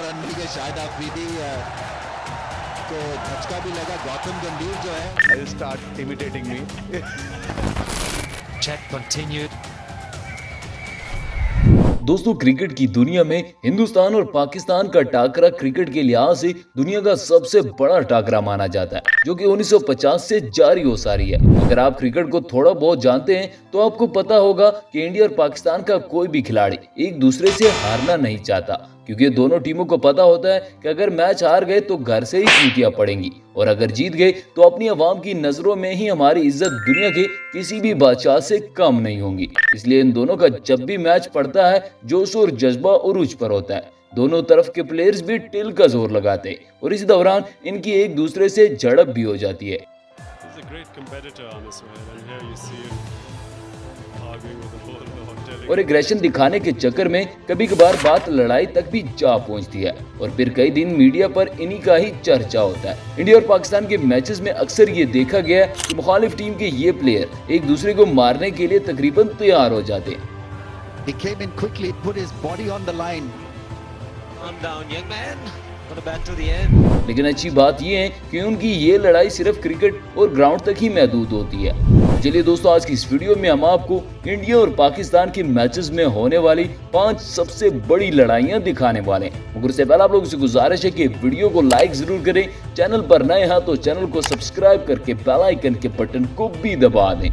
Run मिल गए। शाहिद अफरीदी को झटका भी लगा। गौतम गंभीर जो है start imitating me. Check continued. दोस्तों, क्रिकेट की दुनिया में हिंदुस्तान और पाकिस्तान का टाकरा क्रिकेट के लिहाज से दुनिया का सबसे बड़ा टाकरा माना जाता है, जो कि 1950 से जारी हो सारी है। अगर आप क्रिकेट को थोड़ा बहुत जानते हैं तो आपको पता होगा कि इंडिया और पाकिस्तान का कोई भी खिलाड़ी एक दूसरे से हारना नहीं चाहता, क्योंकि दोनों टीमों को पता होता है कि अगर मैच हार गए तो घर से ही चींटियां पड़ेंगी, और अगर जीत गए तो अपनी आवाम की नजरों में ही हमारी इज्जत दुनिया के किसी भी बादशाह से कम नहीं होंगी। इसलिए इन दोनों का जब भी मैच पड़ता है जोश और जज्बा उरूज पर होता है। दोनों तरफ के प्लेयर्स भी टिल का जोर लगाते हैं और इस दौरान इनकी एक दूसरे से झड़प भी हो जाती है। और एग्रेशन दिखाने के चक्कर में कभी कभार बात लड़ाई तक भी जा पहुंचती है, और फिर कई दिन मीडिया पर इन्हीं का ही चर्चा होता है। इंडिया और पाकिस्तान के मैचेस में अक्सर ये देखा गया है कि मुखालिफ टीम के ये प्लेयर एक दूसरे को मारने के लिए तकरीबन तैयार हो जाते हैं। He came in quickly, put his body on the line. Calm down, young man. Got to bat to the end. लेकिन अच्छी बात यह है कि उनकी ये लड़ाई सिर्फ क्रिकेट और ग्राउंड तक ही महदूद होती है। चलिए दोस्तों, आज की इस वीडियो में हम आपको इंडिया और पाकिस्तान के मैचेस में होने वाली 5 सबसे बड़ी लड़ाइयां दिखाने वाले हैं। मगर उससे पहले आप लोगों से गुजारिश है कि वीडियो को लाइक जरूर करें, चैनल पर नए हैं तो चैनल को सब्सक्राइब करके बेल आइकन के बटन को भी दबा दें।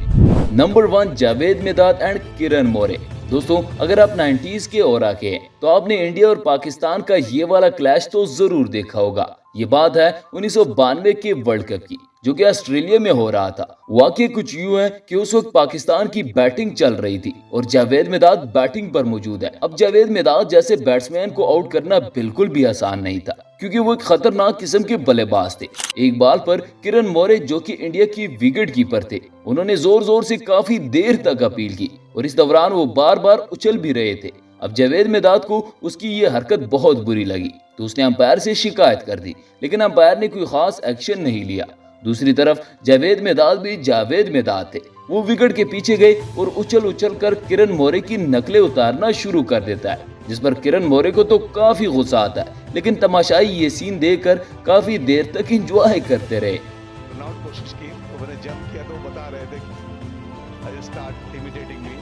Number 1, Javed मिर्दाद and Kiran More. दोस्तों, अगर आप 90s के ओरा के हैं तो आपने इंडिया और पाकिस्तान का ये वाला क्लैश तो जरूर देखा होगा। ये बात है 1992 के वर्ल्ड कप की, जो कि ऑस्ट्रेलिया में हो रहा था। वाकई कुछ यूं है कि उस वक्त पाकिस्तान की बैटिंग चल रही थी और जावेद मिर्दाद बैटिंग पर मौजूद है। अब जावेद मिर्दाद जैसे बैट्समैन को आउट करना बिल्कुल भी आसान नहीं था, क्योंकि वो एक खतरनाक किस्म के बल्लेबाज थे। एक बॉल पर किरण मोरे, जो कि इंडिया की विकेट कीपर थे, उन्होंने जोर जोर से काफी देर तक अपील की और इस दौरान वो बार बार उछल भी रहे थे। अब जावेद मिर्दाद को उसकी ये हरकत बहुत बुरी लगी तो उसने अंपायर से शिकायत कर दी, लेकिन अंपायर ने कोई खास एक्शन नहीं लिया। दूसरी तरफ जावेद मिर्दाद भी जावेद मिर्दाद थे। वो विकेट के पीछे गए और उछल उछल कर किरण मोरे की नकलें उतारना शुरू कर देता है, जिस पर किरण मोरे को तो काफी गुस्सा आता है, लेकिन तमाशाई ये सीन देखकर काफी देर तक एंजॉय करते रहे। कोशिश की तो मैंने जंप किया तो बता रहे थे start imitating me.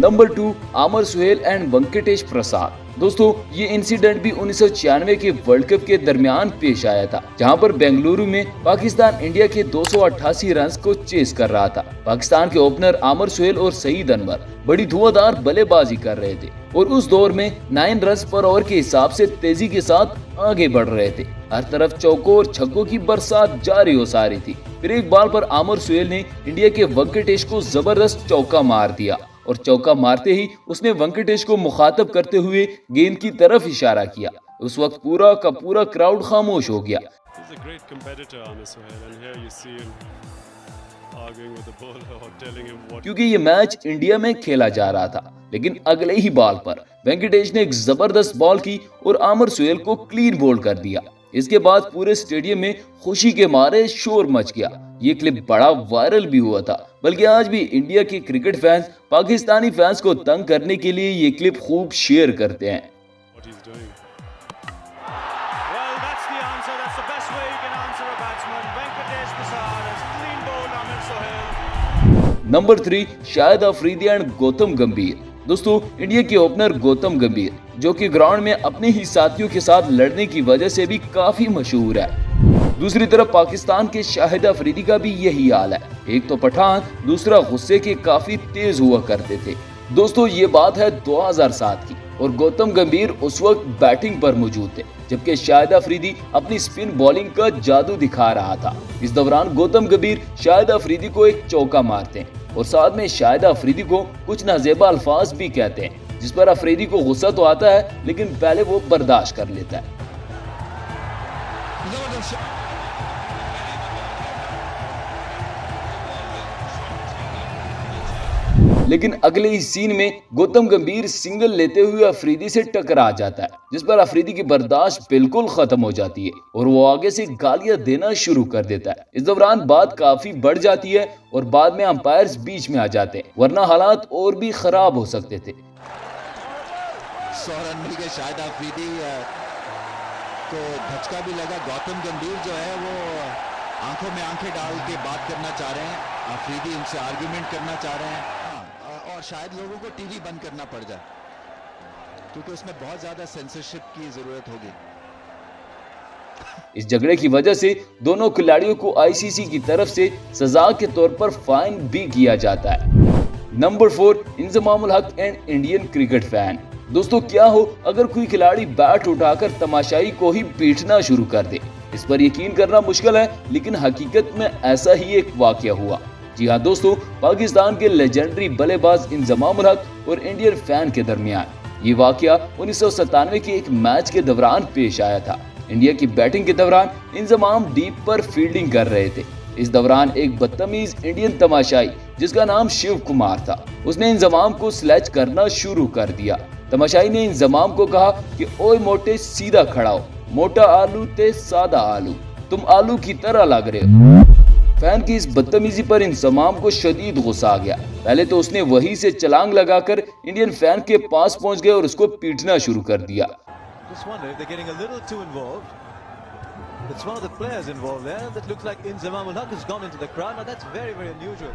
नंबर 2, आमर सुहेल एंड वेंकटेश प्रसाद। दोस्तों, ये इंसिडेंट भी 1996 के वर्ल्ड कप के दरमियान पेश आया था, जहां पर बेंगलुरु में पाकिस्तान इंडिया के 288 रन को चेस कर रहा था। पाकिस्तान के ओपनर आमर सुहेल और सईद अनवर बड़ी धुआंधार बल्लेबाजी कर रहे थे और उस दौर में 9 रन पर ओवर के हिसाब से तेजी के साथ आगे बढ़ रहे थे। हर तरफ चौकों और छक्कों की बरसात जारी हो सा रही थी। फिर एक बॉल पर आमर सुहेल ने इंडिया के वेंकटेश को जबरदस्त चौका मार दिया और चौका मारते ही उसने वेंकटेश को मुखातब करते हुए गेंद की तरफ इशारा किया। उस वक्त पूरा का पूरा क्राउड खामोश हो गया, क्योंकि ये मैच इंडिया में खेला जा रहा था। लेकिन अगले ही बॉल पर वेंकटेश ने एक जबरदस्त बॉल की और आमर सुहेल को क्लीन बोल्ड कर दिया। इसके बाद पूरे स्टेडियम में खुशी के मारे शोर मच गया। ये क्लिप बड़ा वायरल भी हुआ था, बल्कि आज भी इंडिया के क्रिकेट फैंस पाकिस्तानी फैंस को तंग करने के लिए ये क्लिप खूब शेयर करते हैं। नंबर 3, शाहिद अफरीदी एंड गौतम गंभीर। दोस्तों, इंडिया के ओपनर गौतम गंभीर, जो कि ग्राउंड में अपने ही साथियों के साथ लड़ने की वजह से भी काफी मशहूर है। दूसरी तरफ पाकिस्तान के शाहिद अफरीदी का भी यही हाल है। एक तो पठान, दूसरा गुस्से के काफी तेज हुआ करते थे। दोस्तों, ये बात है 2007 की और गौतम गंभीर उस वक्त बैटिंग पर मौजूद थे, जबकि शाहिद अफरीदी अपनी स्पिन बॉलिंग का जादू दिखा रहा था। इस दौरान गौतम गंभीर शाहिद अफरीदी को एक चौका मारते हैं और साथ में शाहिद अफरीदी को कुछ नाजेबा अल्फाज भी कहते हैं, जिस पर अफरीदी को गुस्सा तो आता है, लेकिन पहले वो बर्दाश्त कर लेता है। लेकिन अगले ही सीन में गौतम गंभीर सिंगल लेते हुए अफरीदी से टकरा जाता है, जिस पर अफरीदी की बर्दाश्त बिल्कुल खत्म हो जाती है और वो आगे से गालियां देना शुरू कर देता है। इस दौरान बात काफी बढ़ जाती है और बाद में अंपायर्स बीच में आ जाते हैं, वरना हालात और भी खराब हो सकते थे। 100 रन मिल गए। शायद अफरीदी को धचका भी लगा। गौतम गंभीर जो है वो आंखों में आंखें डाल के बात करना चाह रहे हैं। अफरीदी उनसे आर्गुमेंट करना चाह रहे हैं और शायद लोगों को टीवी बंद करना पड़ जाए क्योंकि उसमें बहुत ज्यादा सेंसरशिप की जरूरत होगी। इस झगड़े की वजह से दोनों खिलाड़ियों को आईसीसी की तरफ से सजा के तौर पर फाइन भी किया जाता है। नंबर 4, इंजमामुल हक एंड इंडियन क्रिकेट फैन। दोस्तों, क्या हो अगर कोई खिलाड़ी बैट उठाकर तमाशाई को ही पीटना शुरू कर दे। इस पर यकीन करना मुश्किल है, लेकिन हकीकत में ऐसा ही एक वाकया हुआ। जी हाँ दोस्तों, पाकिस्तान के लेजेंडरी बल्लेबाज इंजमामुल हक और इंडियन फैन के दरमियान ये वाकया 1997 के एक मैच के दौरान पेश आया था। इंडिया की बैटिंग के दौरान इंजमाम डीप पर फील्डिंग कर रहे थे। इस दौरान एक बदतमीज इंडियन तमाशाई जिसका नाम शिव कुमार था, उसने इंजमाम को स्लैच करना शुरू कर दिया। तमाशाई ने इंजमाम को कहा कि ओए मोटे, सीधा खड़ा हो, मोटा आलू ते सादा आलू, तुम आलू की तरह लग रहे हो। फैन की इस बदतमीजी पर इंजमाम को शदीद गुस्सा आ गया। पहले तो उसने वहीं से छलांग लगाकर इंडियन फैन के पास पहुंच गए और उसको पीटना शुरू कर दिया। Just wonder if they're getting a little too involved. It's one of the players involved there that looks like Inzamamul Haq has gone into the crowd. Now that's very, very unusual.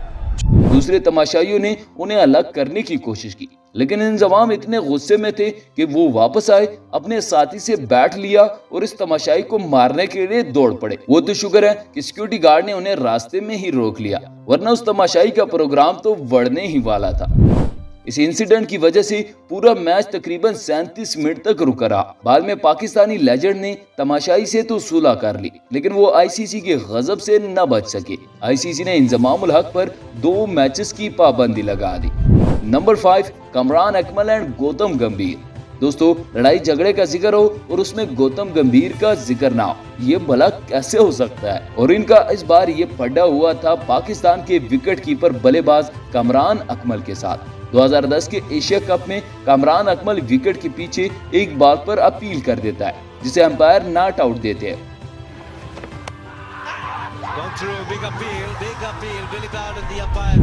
दूसरे तमाशाइयों ने उन्हें अलग करने की कोशिश की, लेकिन इंजमाम इतने गुस्से में थे कि वो वापस आए, अपने साथी से बैट लिया और इस तमाशाई को मारने के लिए दौड़ पड़े। वो तो शुक्र है कि सिक्योरिटी गार्ड ने उन्हें रास्ते में ही रोक लिया, वरना उस तमाशाई का प्रोग्राम तो बढ़ने ही वाला था। इस इंसिडेंट की वजह से पूरा मैच तकरीबन 37 मिनट तक रुका रहा। बाद में पाकिस्तानी लेजेंड ने तमाशाई से तो सुलह कर ली, लेकिन वो आईसीसी के गजब से न बच सके। आईसीसी ने इंजमामुल हक पर 2 मैचेस की पाबंदी लगा दी। नंबर 5, कमरान अकमल एंड गौतम गंभीर। दोस्तों, लड़ाई झगड़े का जिक्र हो और उसमें गौतम गंभीर का जिक्र ना हो, ये भला कैसे हो सकता है। और इनका इस बार ये पड्डा हुआ था पाकिस्तान के विकेट कीपर बल्लेबाज कमरान अकमल के साथ। 2010 के एशिया कप में कमरान अकमल विकेट के पीछे एक बॉल पर अपील कर देता है, जिसे अंपायर नॉट आउट देते हैं।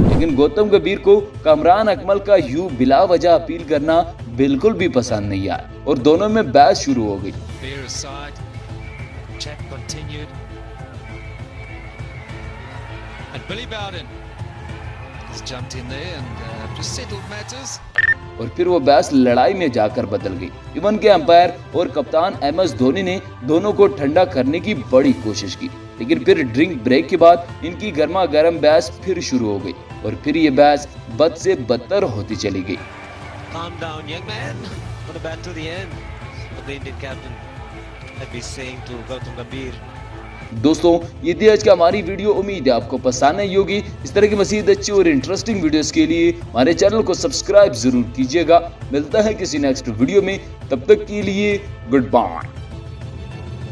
लेकिन गौतम गंभीर को कमरान अकमल का यूं बिला वजह अपील करना बिल्कुल भी पसंद नहीं आया और दोनों में बहस शुरू हो गई। और फिर वो बहस लड़ाई में जाकर बदल गई। इवन के अंपायर और कप्तान MS धोनी ने दोनों को ठंडा करने की बड़ी कोशिश की, लेकिन फिर ड्रिंक ब्रेक के बाद इनकी गर्मा गर्म बहस फिर शुरू हो गई और फिर ये बहस बद से बदतर होती चली गई। Calm down, young man. Gonna bat to the end. But the Indian captain had been saying to Gautam Gambhir. दोस्तों, ये थी आज का हमारी वीडियो। उम्मीद है आपको पसंद आई होगी। इस तरह की मज़ीद अच्छी और इंटरेस्टिंग वीडियोस के लिए हमारे चैनल को सब्सक्राइब जरूर कीजिएगा। मिलता है किसी नेक्स्ट वीडियो में, तब तक के लिए गुड बाय।